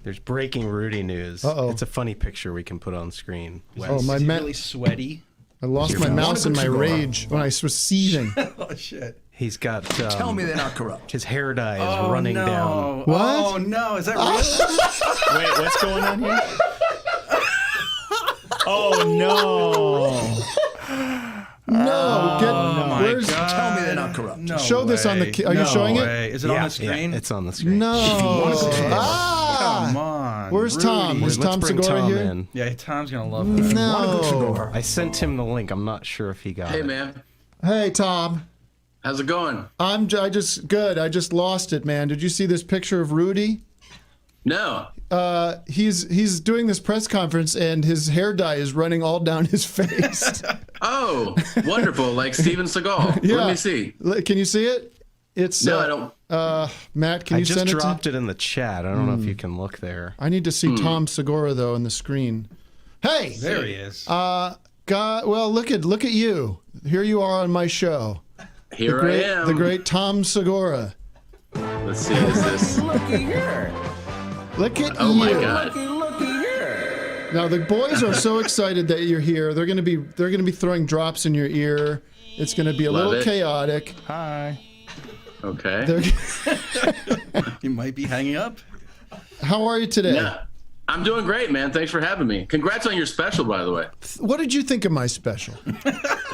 There's breaking Rudy news. Uh-oh. It's a funny picture we can put on screen. Oh, my really sweaty. I lost my mouse in my rage when I was seething. Oh shit! He's got. Tell me they're not corrupt. His hair dye is running down. What? Oh no! Is that real? Wait, what's going on here? Oh no! Where's? Tell me they're not corrupt. No Show this on the. Are you showing it? Is it on the screen? Yeah, it's on the screen. No. Come on. Where's Rudy. Tom? Is Let's Tom bring Segura Tom here? in. Yeah, Tom's gonna love that. No. I sent him the link. I'm not sure if he got it. Hey, man. Hey, Tom. How's it going? I just lost it, man. Did you see this picture of Rudy? No. He's doing this press conference and his hair dye is running all down his face. Oh, wonderful. Like Steven Seagal. Yeah. Let me see. Can you see it? It's No, I don't. Matt, can I you just send it dropped to? it in the chat. I don't know if you can look there. I need to see Tom Segura though on the screen. Hey, There he is. God, well, look at you. Here you are on my show. Here I am. The great Tom Segura. Let's see. Is this? Looky here. Look at Oh you. my God. Looky here. Now the boys are so excited that you're here. They're gonna be throwing drops in your ear. It's gonna be a Love little it. chaotic. Hi. Okay. You might be hanging up. How are you today? Yeah. I'm doing great, man. Thanks for having me. Congrats on your special, by the way. What did you think of my special?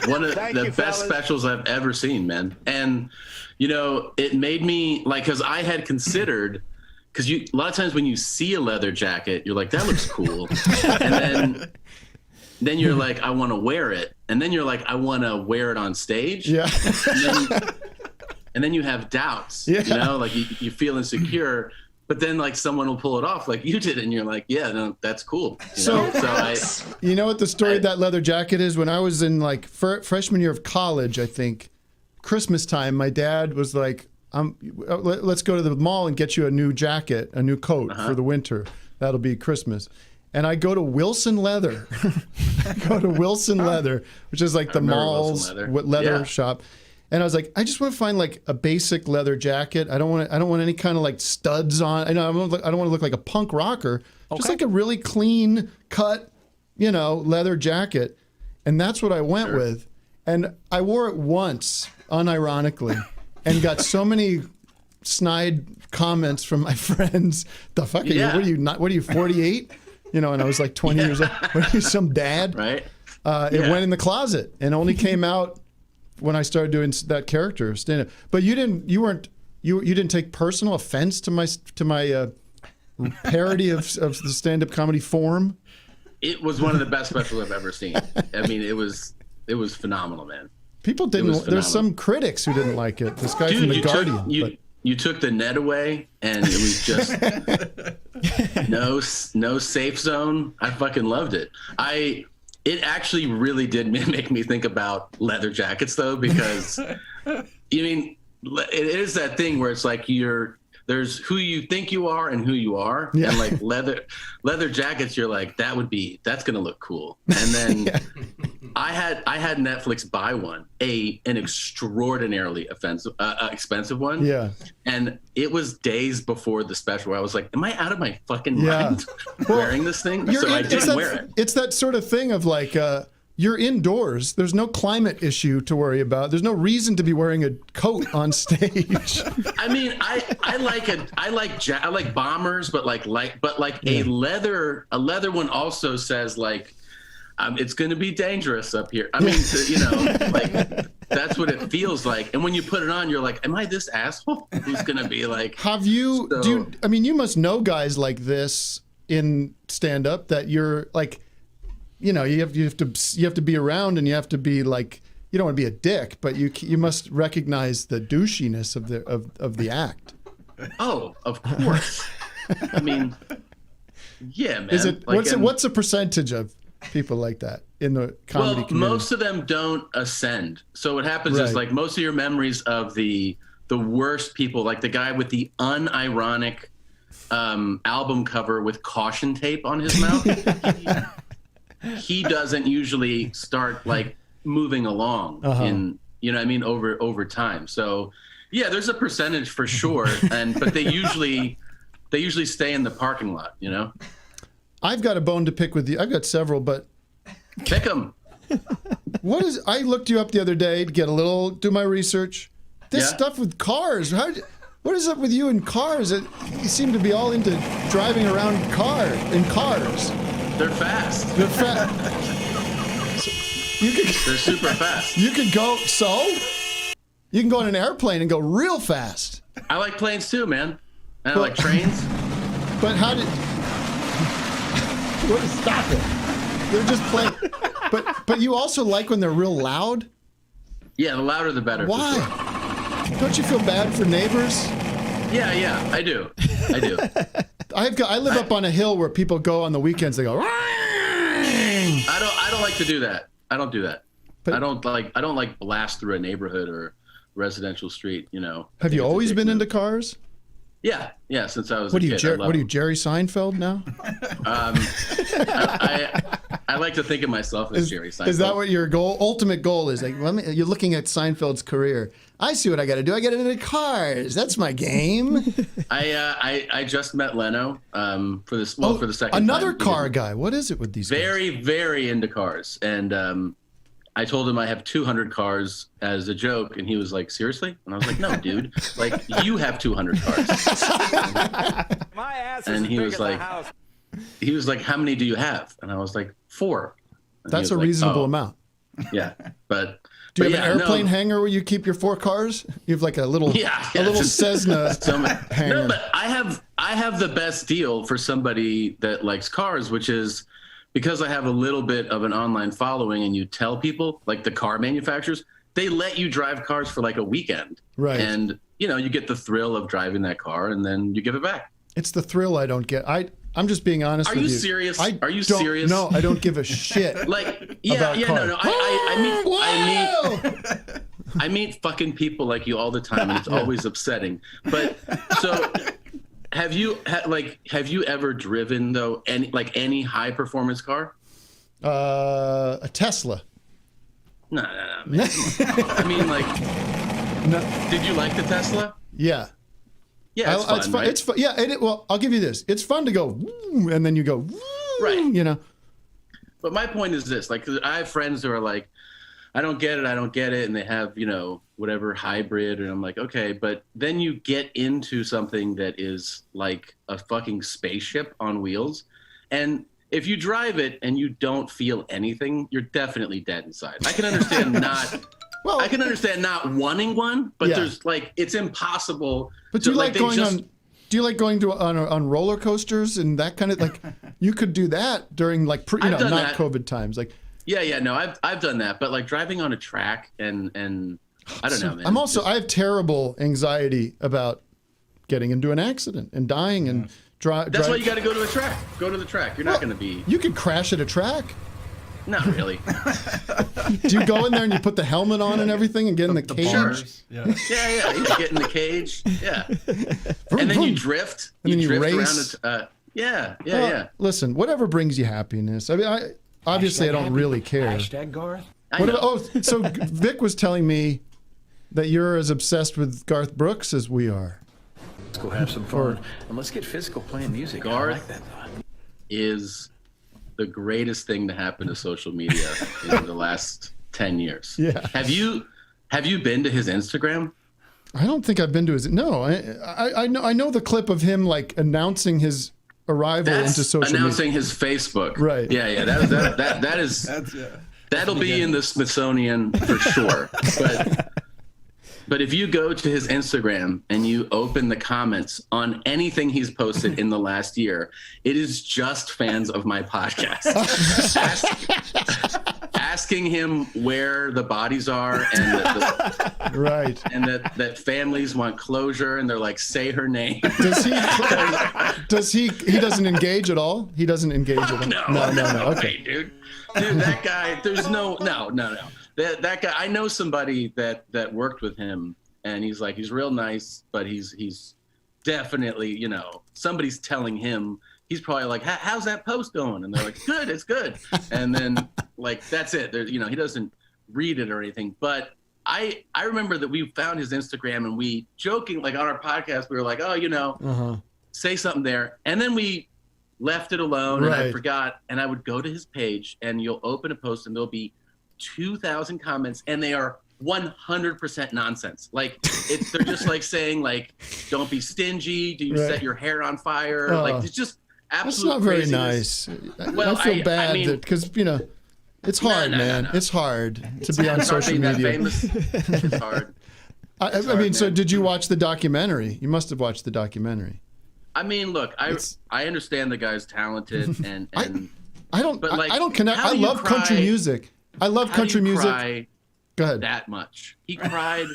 One of the best specials I've ever seen, man. And, you know, it made me like, because I had considered, because a lot of times when you see a leather jacket, you're like, that looks cool. And then you're like, I want to wear it. And then you're like, I want to wear it on stage. Yeah. And then you have doubts, Yeah. you know, like you feel insecure. But then, like, someone will pull it off like you did, and you're like, yeah, no, that's cool. You know what the story of that leather jacket is? When I was in, like, freshman year of college, I think, Christmas time, my dad was like, let's go to the mall and get you a new jacket, a new coat for the winter. That'll be Christmas. And I go to Wilson Leather. Leather, which is like the mall's leather shop. And I was like, I just want to find like a basic leather jacket. I don't want any kind of like studs on. I don't want to look like a punk rocker. Just like a really clean cut, leather jacket. And that's what I went with. And I wore it once, unironically, and got so many snide comments from my friends. The fuck are you? What are you, 48? And I was like 20 years old. What are you, some dad? Right. It went in the closet and only came out when I started doing that character stand-up. But you didn't take personal offense to my parody of the stand-up comedy form. It was one of the best specials I've ever seen. I mean, it was phenomenal, man. People didn't. There's some critics who didn't like it. This guy from The Guardian. You took the net away, and it was just no safe zone. I fucking loved it. It actually really did make me think about leather jackets, though, because it is that thing where it's like there's who you think you are and who you are, and like leather jackets, you're like that's gonna look cool. And then I had Netflix buy one, an extraordinarily expensive one, and it was days before the special where I was like, am I out of my fucking mind wearing this thing? So I didn't wear it. It's that sort of thing of like, you're indoors. There's no climate issue to worry about. There's no reason to be wearing a coat on stage. I mean, I like bombers, but a leather one also says like, it's going to be dangerous up here. I mean, like that's what it feels like. And when you put it on, you're like, am I this asshole who's going to be like? You must know guys like this in stand up that you're like, you have to be around, and you have to be like, you don't want to be a dick, but you must recognize the douchiness of the act. Oh, of course. I mean, yeah, man. What's the percentage of people like that in the comedy community? Most of them don't ascend. So what happens is like most of your memories of the worst people, like the guy with the unironic album cover with caution tape on his mouth. He doesn't usually start like moving along over time. So yeah, there's a percentage for sure. But they usually they usually stay in the parking lot. You know. I've got a bone to pick with you. I've got several, but Pick them. what is? I looked you up the other day to do my research. This stuff with cars. What is up with you and cars? You seem to be all into driving around in cars. They're fast. They're fast. They're super fast. You could go. So you can go on an airplane and go real fast. I like planes too, man. And I like trains. But how did? Stop it. They're just playing. But you also like when they're real loud? Yeah, the louder the better. Why? For sure. Don't you feel bad for neighbors? Yeah, I do. I live up on a hill where people go on the weekends. They go. I don't like to do that. I don't do that. But, I don't like blast through a neighborhood or residential street. You know. Have you always been into cars? Yeah. Since I was What a are you, kid. what are you, Jerry Seinfeld now? I like to think of myself as Jerry Seinfeld. Is that what your ultimate goal is? Like, you're looking at Seinfeld's career. I see what I got to do. I get into cars. That's my game. I just met Leno for the second time. Another car guy. What is it with these guys? Very, very into cars. And I told him I have 200 cars as a joke, and he was like, "Seriously?" And I was like, "No, dude. Like, you have 200 cars." My ass is and he as big was as like, a house. he was like, "How many do you have?" And I was like, 4. And he That's was a like, reasonable "Oh." amount. Yeah, but Do you but have an yeah, airplane no. hanger where you keep your 4 cars? You have like a little just- Cessna hanger. No, but I have the best deal for somebody that likes cars, which is because I have a little bit of an online following, and you tell people, like the car manufacturers, they let you drive cars for like a weekend. Right. And, you know, you get the thrill of driving that car, and then you give it back. It's the thrill I don't get. I'm just being honest with you. Are you serious? Are you don't- serious? No, I don't give a shit. Like, yeah, About cars. no. I meet fucking people like you all the time, and it's always upsetting. But so, have you ever driven though any high performance car? A Tesla. No, man. I mean, like, did you like the Tesla? Yeah. Yeah, it's fun, right? It's fun. Yeah, well, I'll give you this. It's fun to go, woo, and then you go, woo, Right. you know. But my point is this: like, I have friends who are like, I don't get it, and they have, you know, whatever hybrid, and I'm like, okay, but then you get into something that is like a fucking spaceship on wheels, and if you drive it and you don't feel anything, you're definitely dead inside. I can understand not wanting one, but there's like, it's impossible. But do you like going on? Do you like going to on roller coasters and that kind of, like? You could do that during like not that. COVID times, like. Yeah, no, I've done that, but like driving on a track and I don't know, man. I have terrible anxiety about getting into an accident and dying and drive. That's why you got to go to the track. Go to the track. You're not going to be. You could crash at a track. Not really. Do you go in there and you put the helmet on and everything and get in the cage? Bars. Yeah. Yeah. You get in the cage. Yeah. And then you drift. And then you drift race. around. Yeah. Listen, whatever brings you happiness. I mean, obviously I don't really care. Hashtag Garth. So Vic was telling me that you're as obsessed with Garth Brooks as we are. Let's go have some fun. And let's get physical playing music. Garth I like that thought. is the greatest thing to happen to social media in the last 10 years. Yeah. Have you been to his Instagram? I don't think I've been to his. No, I know the clip of him like announcing his arrival into social announcing media. his Facebook. Right. Yeah. That'll be in the Smithsonian for sure. But if you go to his Instagram and you open the comments on anything he's posted in the last year, it is just fans of my podcast asking him where the bodies are, and Right. and that families want closure, and they're like, say her name. Does he doesn't engage at all? He doesn't engage at all. No. Okay. Hey, dude, that guy. There's no. That guy. I know somebody that worked with him, and he's real nice, but he's definitely, you know, somebody's telling him. He's probably like, how's that post going? And they're like, good, it's good. And then like, that's it. You know, he doesn't read it or anything. But I remember that we found his Instagram, and we joking, like on our podcast, we were like, oh, you know, say something there, and then we left it alone, and I Right. forgot. And I would go to his page, and you'll open a post, and there'll be 2,000 comments, and they are 100% nonsense. Like they're just like saying like, "Don't be stingy. Do you Right. set your hair on fire?" Oh. Like it's just That's absolute not very craziness. nice. Well, I feel I bad mean- because it's hard, no, man. no. It's hard to be on It's hard social being that media. famous. It's hard. I mean, so man. did you watch the documentary? You must have watched the documentary. I mean, look, It's- I understand the guy's talented, and I don't. But, like, I don't connect. how I do you love country cry- music. I love how country do you music. cry Go ahead. that much? He cried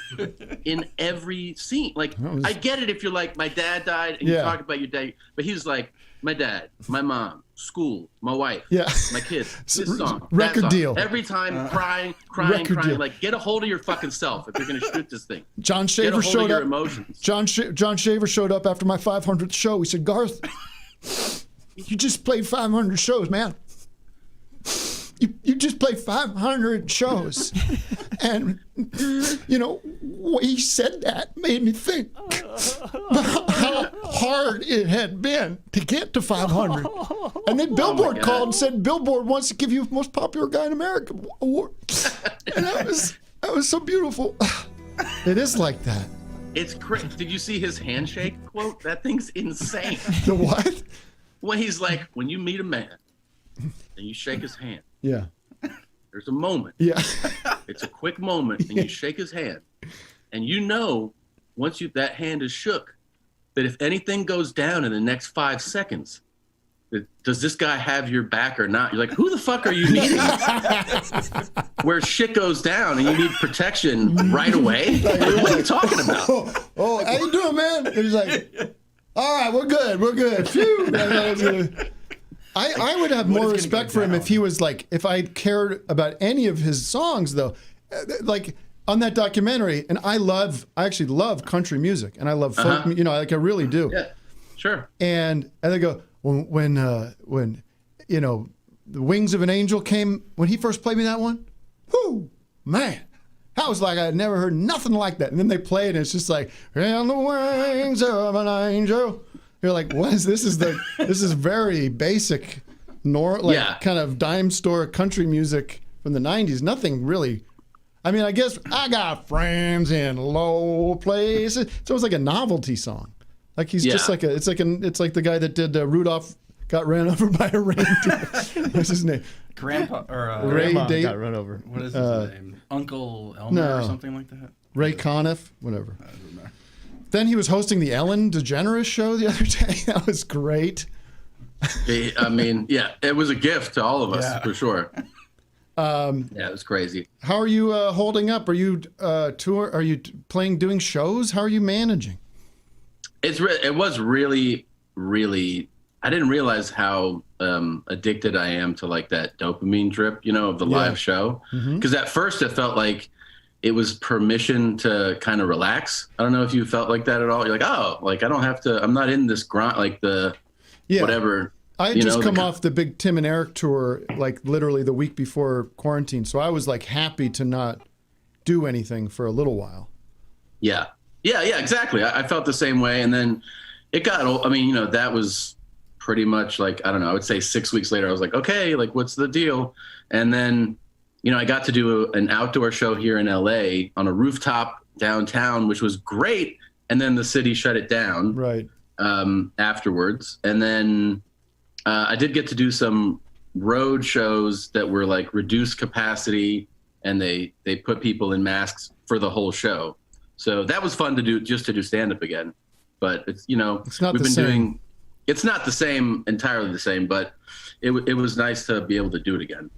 in every scene. Like was- I get it if you're like, my dad died, and Yeah. you talk about your dad, but he was like, my dad, my mom, school, my wife, Yeah. my kids, this R- song, record that song. deal. Every time crying, Record deal. like get a hold of your fucking self if you're gonna shoot this thing. John Get a Shaver hold of showed your up. emotions. John Shaver showed up after my 500th show. He said, "Garth, you just played 500 shows, man. You just played 500 shows." And, what he said that made me think about how hard it had been to get to 500. And then Billboard God. called and said, "Billboard wants to give you most popular guy in America award." And that was so beautiful. It is like that. It's crazy. Did you see his handshake quote? That thing's insane. The what? When he's like, when you meet a man and you shake his hand, Yeah. there's a moment. Yeah. It's a quick moment, and you shake his hand, and once that hand is shook, that if anything goes down in the next 5 seconds, does this guy have your back or not? You're like, who the fuck are you meeting? Where shit goes down and you need protection right away? Like, what are you talking about? Oh, how you doing, man? And he's like, "All right, we're good. Phew." I would have more gonna respect go for him down? if he was like, if I cared about any of his songs, though. Like on that documentary, and I actually love country music, and I love folk, like I really do. Yeah, sure. And they go, when the Wings of an Angel came, when he first played me that one, whoo, man, I was like, I had never heard nothing like that. And then they play it, and it's just like, "In the wings of an angel." You're like, what is this? This is very basic, kind of dime store country music from the 90s. Nothing really. I mean, I guess I got friends in low places. So it's like a novelty song. Like he's just like it's like the guy that did Rudolph got ran over by a reindeer. What's his name? Grandpa or Ray Grandma Day, got run over. what is his name? Uncle Elmer no. or something like that. Ray Conniff, whatever. I don't know. Then he was hosting the Ellen DeGeneres show the other day. That was great. I mean, yeah, it was a gift to all of us, Yeah. for sure. Yeah, it was crazy. How are you holding up? Are you Are you doing shows? How are you managing? It was really, really. I didn't realize how addicted I am to like that dopamine trip, of the live show. Because at first it felt like it was permission to kind of relax. I don't know if you felt like that at all. You're like, oh, like I don't have to. I'm not in this grind, like the whatever. I had just come off the big Tim and Eric tour, like literally the week before quarantine. So I was like happy to not do anything for a little while. Yeah, exactly. I felt the same way. And then it got old. I mean, that was pretty much like, I don't know, I would say 6 weeks later, I was like, okay, like what's the deal? And then, I got to do an outdoor show here in LA on a rooftop downtown, which was great. And then the city shut it down Right. Afterwards. And then I did get to do some road shows that were like reduced capacity, and they put people in masks for the whole show. So that was fun to do, just to do stand-up again. But it's, It's not we've the been same. doing, it's not the same, entirely the same, but it was nice to be able to do it again.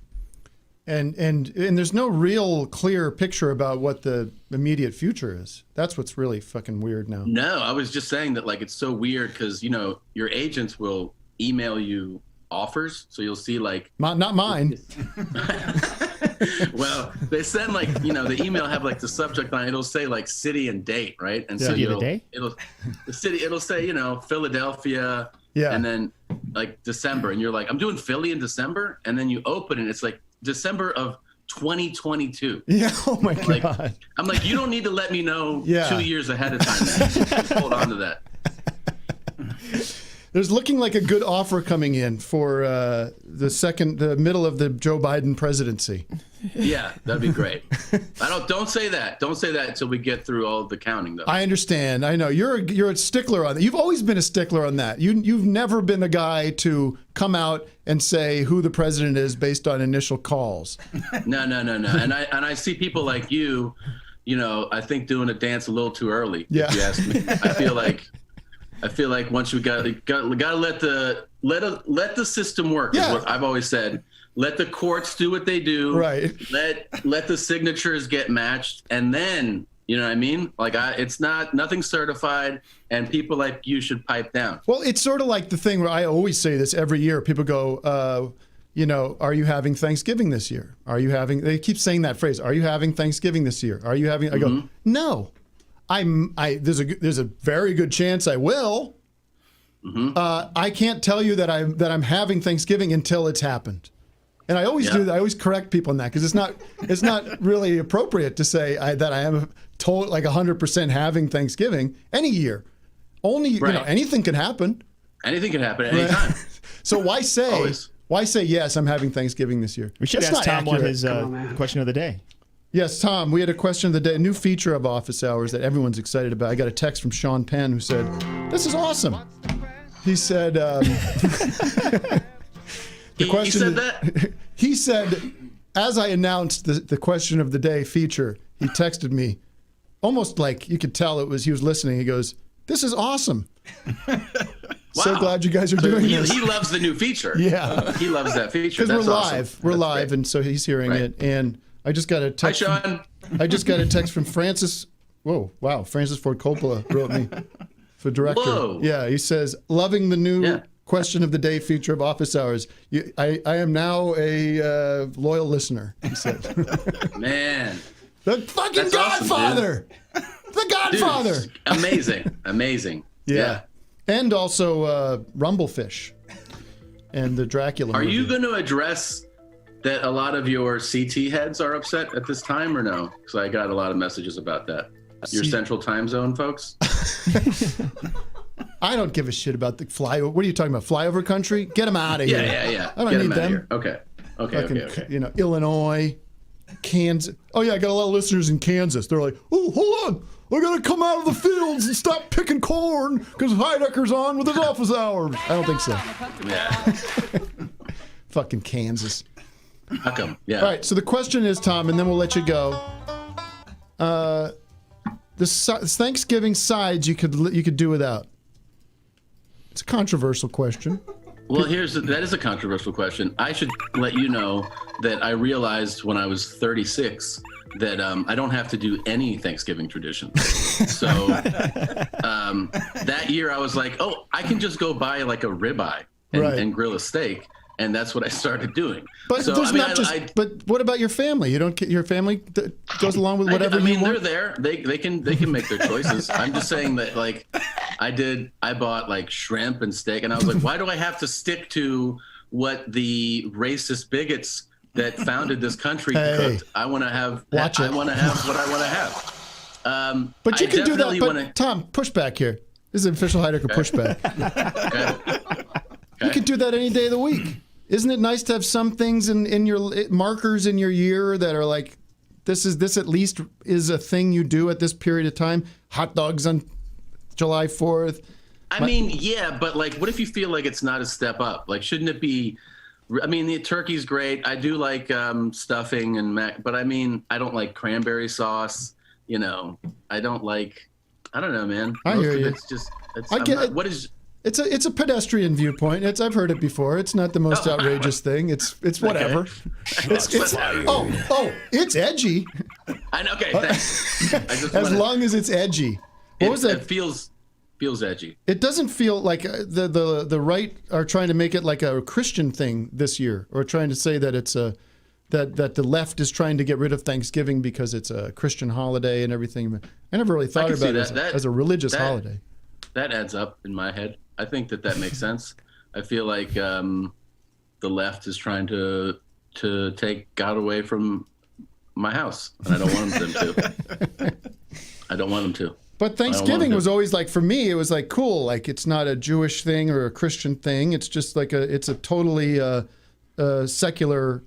And there's no real clear picture about what the immediate future is. That's what's really fucking weird now. No, I was just saying that like it's so weird because your agents will email you offers, so you'll see like Not mine. well, they send like the email have like the subject line. It'll say like city and date, right? And City and day? It'll say Philadelphia, Yeah. and then like December, and you're like, I'm doing Philly in December, and then you open it, it's like December of 2022. Yeah. Oh my Like, God. I'm like, you don't need to let me know Yeah. 2 years ahead of time. Man. Just hold on to that. There's looking like a good offer coming in for the middle of the Joe Biden presidency. Yeah, that'd be great. Don't say that. Don't say that until we get through all of the counting, though. I understand. I know you're a stickler on that. You've always been a stickler on that. You've never been the guy to come out and say who the president is based on initial calls. No. And I see people like you, I think doing a dance a little too early. Yeah. If you ask me, I feel like once we got to let the system work. Yeah. Is what I've always said. Let the courts do what they do. Right. Let the signatures get matched, and then you know what I mean. Like it's nothing certified, and people like you should pipe down. Well, it's sort of like the thing where I always say this every year. People go, are you having Thanksgiving this year? They keep saying that phrase. Are you having Thanksgiving this year? Are you having? I go, no. There's a very good chance I will. I can't tell you that I'm having Thanksgiving until it's happened. And I always do that. I always correct people on that because it's not really appropriate to say that I am told like 100% having Thanksgiving any year. Only anything can happen. Anything can happen at any time. So why say yes? I'm having Thanksgiving this year. We should That's ask not Tom what accurate. his question of the day. Yes, Tom, we had a question of the day, a new feature of Office Hours that everyone's excited about. I got a text from Sean Penn who said, "This is awesome." He said, he said that? He said, as I announced the question of the day feature, he texted me, almost like you could tell he was listening. He goes, "This is awesome." So glad you guys are doing this. He loves the new feature. Yeah. He loves that feature. Because we're awesome. live. We're live, and so he's hearing it. And I just got a text. Hi, Sean. I just got a text from Francis. Whoa, wow. Francis Ford Coppola wrote me for director. Whoa. Yeah, he says, loving the new question of the day feature of Office Hours. I am now a loyal listener, he said. Man. The fucking That's Godfather. Awesome, the Godfather. Dude, amazing. Yeah. And also Rumblefish and the Dracula Are movie. you going to address that a lot of your CT heads are upset at this time or no? Because I got a lot of messages about that. Your central time zone, folks? I don't give a shit about the flyover. What are you talking about? Flyover country? Get them out of here. Yeah. I don't need them. Okay. Okay. Illinois, Kansas. Oh, yeah, I got a lot of listeners in Kansas. They're like, oh, hold on. I got to come out of the fields and stop picking corn because Heidecker's on with his office hours. I don't think so. Yeah. Fucking Kansas. How come? Yeah. All right, so the question is, Tom, and then we'll let you go. The Thanksgiving sides you could do without. It's a controversial question. Well, that is a controversial question. I should let you know that I realized when I was 36 that I don't have to do any Thanksgiving traditions. So that year I was like, oh, I can just go buy like a ribeye and grill a steak. And that's what I started doing. But so, there's but what about your family? Your family goes along with whatever you want? They're there. They can make their choices. I'm just saying that like I bought like shrimp and steak and I was like, why do I have to stick to what the racist bigots that founded this country cooked? I want to have what I want to have. But you can do that. But Tom, push back here. This is an official Heidecker pushback. Okay. You can do that any day of the week. Isn't it nice to have some things in your markers in your year that are like, this at least is a thing you do at this period of time? Hot dogs on July 4th. I mean, yeah, but like, what if you feel like it's not a step up? Like, shouldn't it be? I mean, the turkey's great. I do like stuffing and but I mean, I don't like cranberry sauce. I don't know, man. I hear you. What is? It's a pedestrian viewpoint. It's I've heard it before. It's not the most outrageous thing. It's whatever. Okay. It's edgy. I know. Okay, thanks. As long as it's edgy. What was that? It feels edgy. It doesn't feel like the right are trying to make it like a Christian thing this year, or trying to say that it's that the left is trying to get rid of Thanksgiving because it's a Christian holiday and everything. I never really thought about it as a religious holiday. That adds up in my head. I think that makes sense. I feel like the left is trying to take God away from my house, and I don't want them to. I don't want them to. But Thanksgiving was always like, for me, it was like cool. Like it's not a Jewish thing or a Christian thing. It's just like it's a totally secular,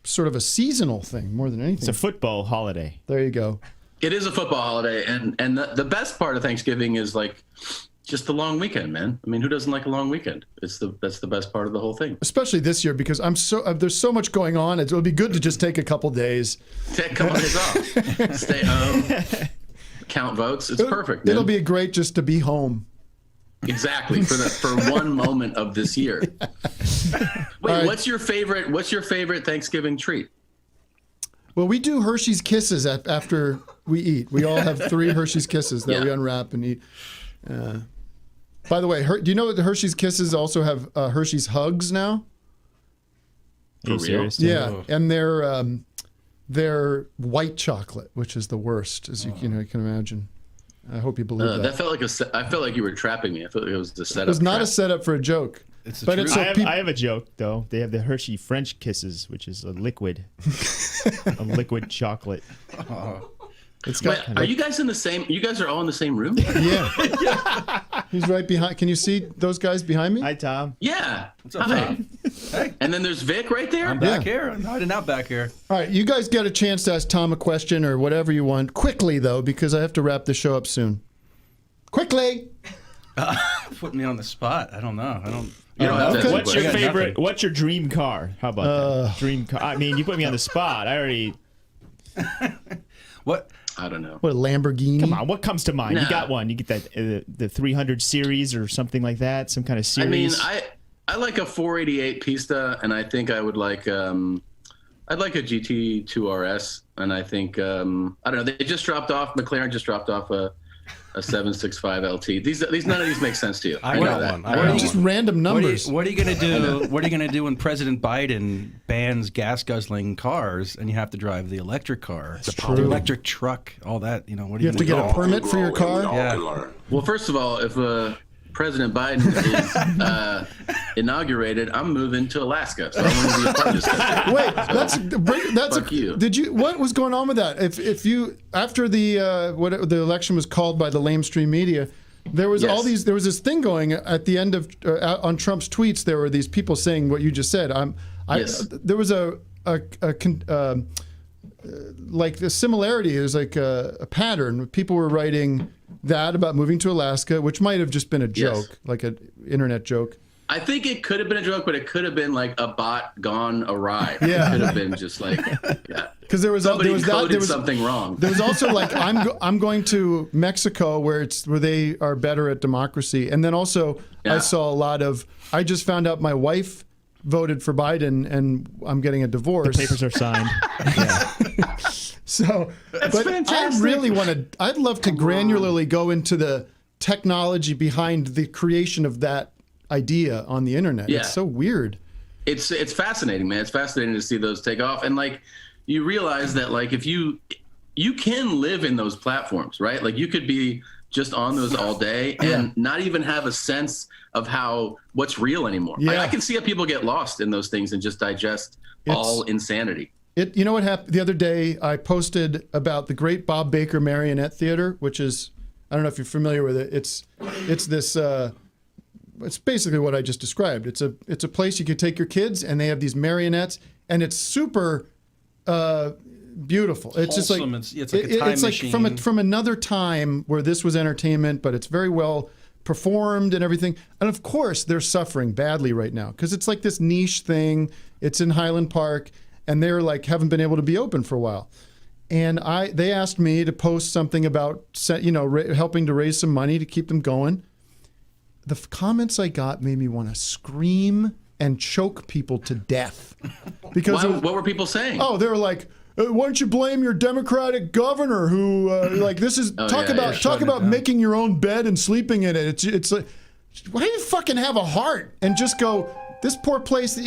sort of a seasonal thing more than anything. It's a football holiday. There you go. It is a football holiday, and the best part of Thanksgiving is like just the long weekend, man. I mean, who doesn't like a long weekend? That's the best part of the whole thing. Especially this year because there's so much going on. It'll be good to just take a couple days. Take a couple days off. Stay home. Count votes. It's perfect. Man. It'll be great just to be home. Exactly for one moment of this year. Wait, right. what's your favorite Thanksgiving treat? Well, we do Hershey's Kisses after we eat. We all have 3 Hershey's Kisses that we unwrap and eat. By the way, do you know that the Hershey's Kisses also have Hershey's Hugs now? Are you serious? Yeah, and they're white chocolate, which is the worst, as you can imagine. I hope you believe that. That felt like I felt like you were trapping me. I felt like it was the setup. It was not trap. a setup for a joke. It's but it's so I have a joke though. They have the Hershey French Kisses, which is a liquid chocolate. It's got. Wait, are you guys in the same? You guys are all in the same room? Yeah. He's right behind. Can you see those guys behind me? Hi, Tom. Yeah. What's up, Tom? Hey, And then there's Vic right there. I'm back here. I'm hiding out back here. All right, you guys get a chance to ask Tom a question or whatever you want quickly though, because I have to wrap the show up soon. Quickly. Putting me on the spot. I don't know. You don't have to Okay. What's ask your questions. favorite? What's your dream car? How about that? Dream car. I mean, you put me on the spot. I already. What? I don't know. What, a Lamborghini? Come on, what comes to mind? No. You got one. You get that the 300 series or something like that. Some kind of series. I mean, I like a 488 Pista, and I think I would like I'd like a GT2 RS, and I think I don't know. They just dropped off. McLaren just dropped off a 765 LT. These none of these make sense to you. I know that. I know Just one. random numbers. What are you gonna do? What are you gonna do when President Biden bans gas-guzzling cars and you have to drive the electric car, the electric truck, all that? You know, what do You have to get a permit for your car? Yeah. Well, first of all, if President Biden is inaugurated, I'm moving to Alaska, so I want to be a part of this. Wait, that's Fuck you. Did you? What was going on with that? If you after the the election was called by the lamestream media, there was all these. There was this thing going at the end of on Trump's tweets. There were these people saying what you just said. There was like the similarity. It was like a pattern. People were writing that about moving to Alaska, which might have just been a joke, like an internet joke. I think it could have been a joke, but it could have been like a bot gone awry. Yeah. It could have been just like, Because there was something wrong. There was also like I'm going to Mexico where they are better at democracy, and then also I saw a lot of. I just found out my wife voted for Biden, and I'm getting a divorce. The papers are signed. Yeah. So, That's but fantastic. I really want to. I'd love to granularly go into the technology behind the creation of that idea on the internet. Yeah. It's so weird. It's fascinating, man. It's fascinating to see those take off, and like you realize that like if you can live in those platforms, right? Like you could be just on those all day and not even have a sense of what's real anymore. Yeah. I can see how people get lost in those things and just digest all insanity. You know what happened the other day? I posted about the Great Bob Baker Marionette Theater, which is, I don't know if you're familiar with it. It's this. It's basically what I just described. It's a place you could take your kids, and they have these marionettes, and it's super beautiful. It's Wholesome. just like It's like a time it's machine. like from another time where this was entertainment, but it's very well performed and everything. And of course, they're suffering badly right now because it's like this niche thing. It's in Highland Park. And they're like haven't been able to be open for a while, and they asked me to post something about helping to raise some money to keep them going. The comments I got made me want to scream and choke people to death because What were people saying? they were like, why don't you blame your Democratic governor who like this is talk about making your own bed and sleeping in it. It's like, why do you fucking have a heart and just go this poor place?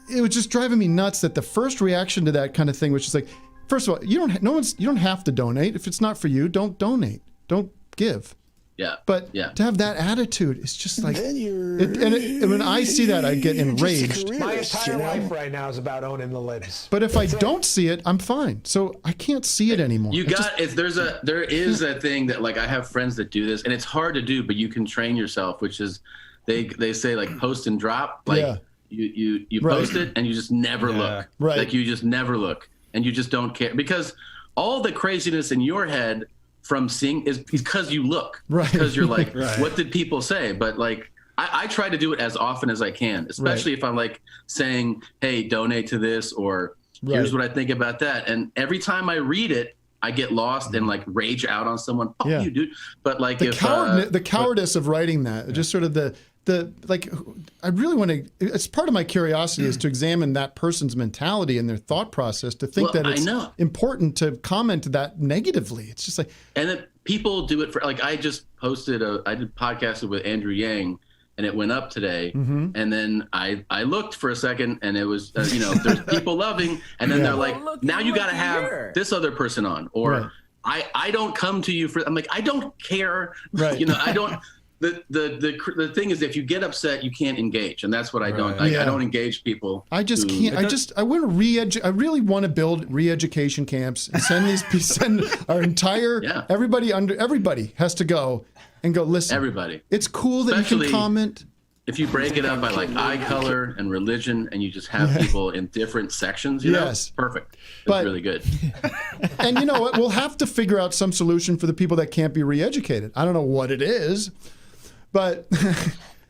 It was just driving me nuts that the first reaction to that kind of thing was just like, first of all, you don't have to donate. If it's not for you, don't donate. Don't give. Yeah. But to have that attitude, it's just like, and when I see that, I get enraged. My entire life right now is about owning the libs. But if I don't see it, I'm fine. So I can't see it anymore. There is a thing that like I have friends that do this, and it's hard to do, but you can train yourself, which is they say like post and drop. Like you post it and you just never look. Right. Like you just never look and you just don't care, because all the craziness in your head from seeing is because you look, right? Because you're like, what did people say? But like, I try to do it as often as I can, especially if I'm like saying, hey, donate to this, or here's what I think about that. And every time I read it, I get lost and like rage out on someone. Oh, you dude. But like the cowardice of writing that, just sort of the like, I really want to, it's part of my curiosity is to examine that person's mentality and their thought process, to think that it's important to comment that negatively. It's just like, and then people do it for, like, I just posted I did podcasted with Andrew Yang, and it went up today. And then I looked for a second, and it was, there's people loving, and then they're like, now you got to have this other person on, or I don't come to you for, I'm like, I don't care. I don't, the thing is, if you get upset, you can't engage, and that's what I don't. I don't engage people. I just can't. I want to I really want to build re-education camps and send our entire everybody has to go and go listen. Everybody. It's cool that you can comment. If you break it up by like eye color and religion, and you just have people in different sections, you know, perfect. It's really good. And you know what? We'll have to figure out some solution for the people that can't be re-educated. I don't know what it is. But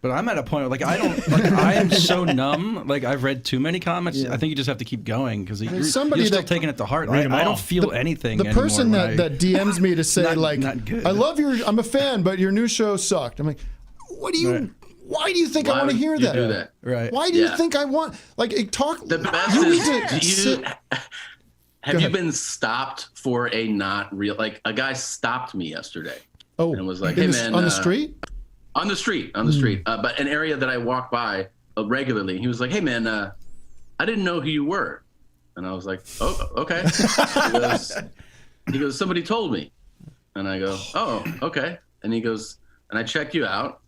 I'm at a point where, like, I am so numb. Like, I've read too many comments. I think you just have to keep going, because you're still taking it to heart. I don't feel anything anymore. The person that DMs me to say, I love I'm a fan, but your new show sucked. I'm like, why do you think I want to hear that? Do that? Right. Why do you think I want, the best is, have you been stopped for a not real, like, a guy stopped me yesterday. And was like, hey man. On the street? On the street, but an area that I walk by regularly. He was like, hey man, I didn't know who you were. And I was like, oh, okay. He goes, somebody told me. And I go, oh, okay. And he goes, and I checked you out.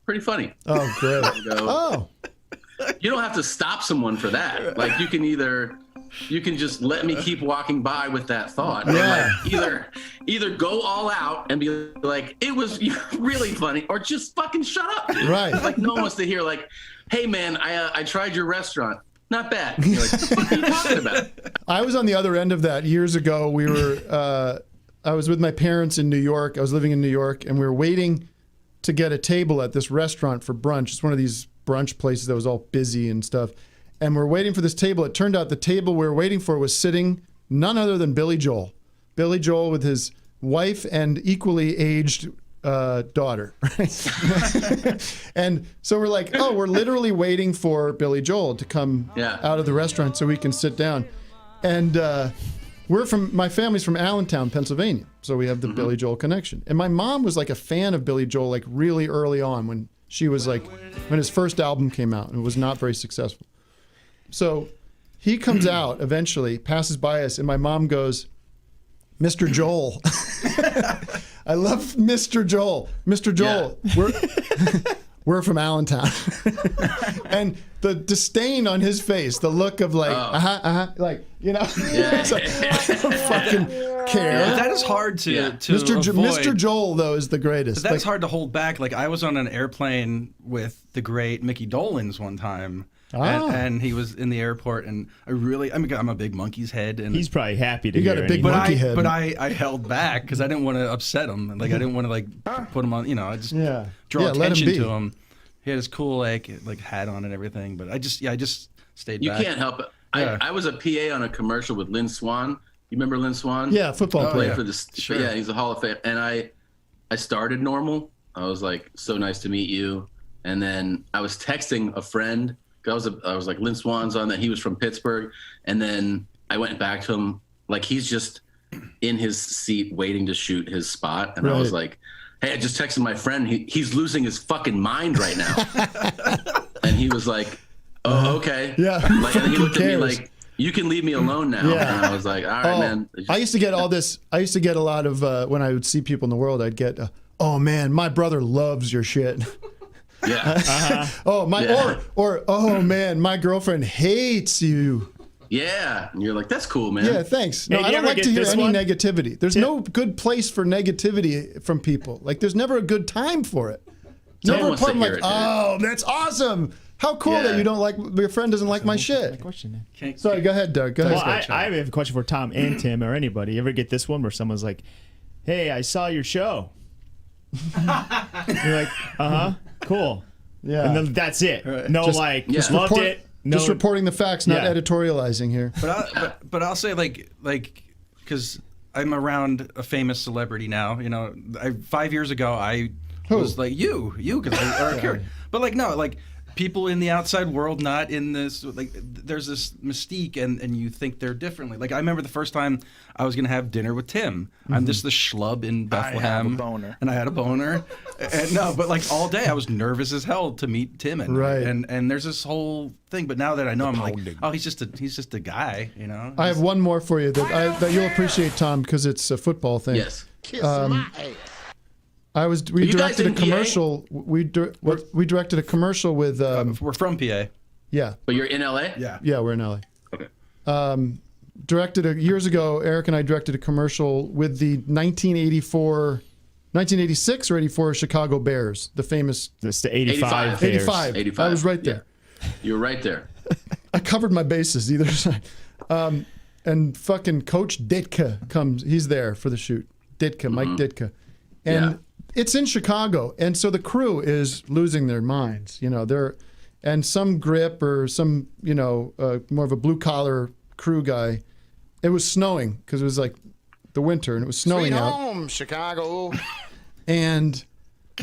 Pretty funny. Oh, great. Go, you don't have to stop someone for that. Like, you can just let me keep walking by with that thought. Yeah. Like, either go all out and be like, it was really funny, or just fucking shut up, dude. Right. Like, no one wants to hear like, hey man, I tried your restaurant. Not bad. You're like, what are you talking about? I was on the other end of that years ago. We were, I was with my parents in New York. I was living in New York, and we were waiting to get a table at this restaurant for brunch. It's one of these brunch places that was all busy and stuff. And we're waiting for this table. It turned out the table we were waiting for was sitting none other than Billy Joel. Billy Joel with his wife and equally aged daughter. And so we're like, oh, we're literally waiting for Billy Joel to come out of the restaurant so we can sit down. And my family's from Allentown, Pennsylvania. So we have the Billy Joel connection. And my mom was like a fan of Billy Joel, like really early on, when she was like, when his first album came out, and it was not very successful. So he comes out eventually, passes by us, and my mom goes, Mr. Joel. I love Mr. Joel. Mr. Joel, we're from Allentown. And the disdain on his face, the look of like, like, you know, it's like, I don't fucking care. That is hard to avoid. Mr. Joel, though, is the greatest. But that's hard to hold back. Like, I was on an airplane with the great Mickey Dolenz one time. And he was in the airport, and I'm a big monkey's head, and he's probably happy to. You got a big monkey head. But I held back because I didn't want to upset him. Like, I didn't want to like put him on. I just draw attention to him. He had his cool like hat on and everything, but I just stayed back. You can't help it. I was a PA on a commercial with Lynn Swann. You remember Lynn Swann? Yeah, football player. For this, sure. Yeah, he's a Hall of Fame. And I started normal. I was like, so nice to meet you. And then I was texting a friend. I was like, Lynn Swann's on that. He was from Pittsburgh. And then I went back to him, like, he's just in his seat waiting to shoot his spot. And I was like, hey, I just texted my friend. He's losing his fucking mind right now. And he was like, oh, okay. Yeah. Like, and he looked at me like, you can leave me alone now. Yeah. And I was like, all right, man. I used to get all this. I used to get a lot of, when I would see people in the world, I'd get, oh man, my brother loves your shit. Yeah. Oh oh man, my girlfriend hates you. Yeah. And you're like, that's cool, man. Yeah, thanks. No, Hey, I don't like to hear any negativity. There's no good place for negativity from people. Like, there's never a good time for it. Never a part like, oh, that's awesome. How cool that you don't like, your friend doesn't like my shit. Sorry, go ahead, Doug. Go ahead. Well, I have a question for Tom and Tim or anybody. You ever get this one where someone's like, hey, I saw your show. You're like, cool. Yeah. And then that's it. Right. No, just, like, just loved it. No, just reporting the facts, not editorializing here. But I'll say like because I'm around a famous celebrity now. You know, 5 years ago I was like you because I cared. But like no, like people in the outside world, not in this. Like there's this mystique, and you think they're differently. Like I remember the first time I was gonna have dinner with Tim. I'm just the schlub in Bethlehem, I have a boner. and I had a boner. And no, but like all day I was nervous as hell to meet Tim, and there's this whole thing. But now that I know, I'm like, oh, he's just a guy, you know. I have one more for you that you'll appreciate, Tom, because it's a football thing. Yes. Kiss my ass. We directed a commercial. We directed a commercial with. We're from PA. Yeah. But you're in LA? Yeah. Yeah, we're in LA. Okay. Years ago, Eric and I directed a commercial with the 1986 or 84 Chicago Bears, the famous. It's the 85 Bears. 85. I was right there. Yeah. You were right there. I covered my bases either side. And fucking Coach Ditka comes. He's there for the shoot. Ditka, Mike Ditka. And it's in Chicago. And so the crew is losing their minds. You know, and some grip or some, more of a blue collar crew guy. It was snowing because it was like the winter and it was snowing out. Sweet home, Chicago. And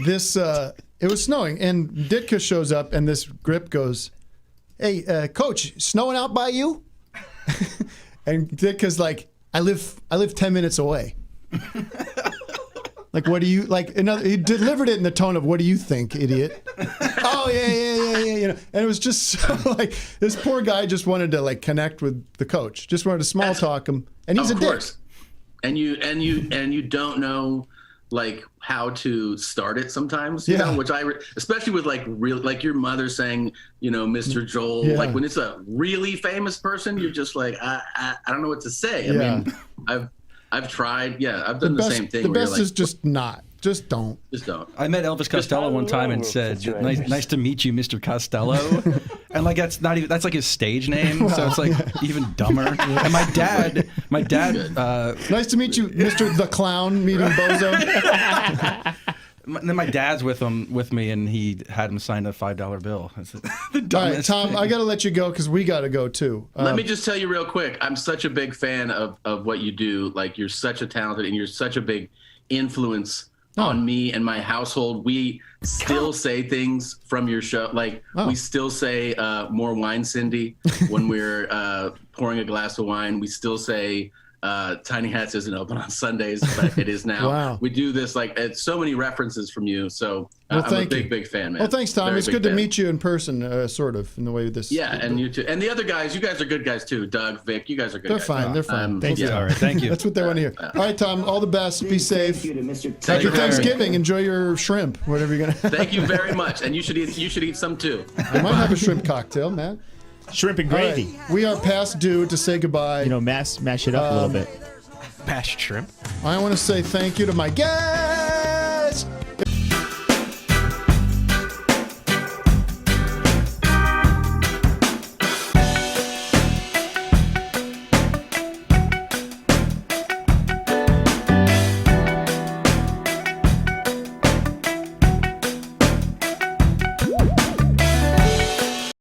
this, it was snowing and Ditka shows up and this grip goes, hey, Coach, snowing out by you? And Ditka's like, I live 10 minutes away. Like, what do you like? He delivered it in the tone of, "What do you think, idiot?" Oh yeah. And it was just so, like this poor guy just wanted to like connect with the coach, just wanted to small talk him, and he's a dick. And you don't know like how to start it sometimes, you know, which especially with like like your mother saying, Mr. Joel, like when it's a really famous person, you're just like, I don't know what to say. I mean, I've tried. Yeah, I've done the same thing. The best is just not. Just don't. Just don't. I met Elvis Costello one time and said, nice to meet you, Mr. Costello. And like that's like his stage name, so it's like even dumber. And my dad nice to meet you, Mr. the Clown, meeting Bozo. And then my dad's with me, and he had him sign a $5 bill. All right, Tom, thing. I got to let you go because we got to go too. Let me just tell you real quick. I'm such a big fan of what you do. Like you're such a talented, and you're such a big influence on me and my household. We still say things from your show. Like we still say more wine, Cindy, when we're pouring a glass of wine. We still say Tiny Hats isn't open on Sundays, but it is now. Wow. We do this like it's so many references from you. So I'm a big fan, man. Well, thanks, Tom. It's good to meet you in person, sort of, in the way this. Yeah, and you too. And the other guys, you guys are good guys too. Doug, Vic, you guys are good guys. They're fine. Thank you. All right, thank you. That's what they want to hear. All right, Tom, all the best. Be safe. Happy Thanksgiving. Enjoy your shrimp, whatever you're going to. Thank you very much. And you should eat some too. I might have a shrimp cocktail, man. Shrimp and gravy. Right. We are past due to say goodbye. Mash it up a little bit. Bashed shrimp. I want to say thank you to my guests.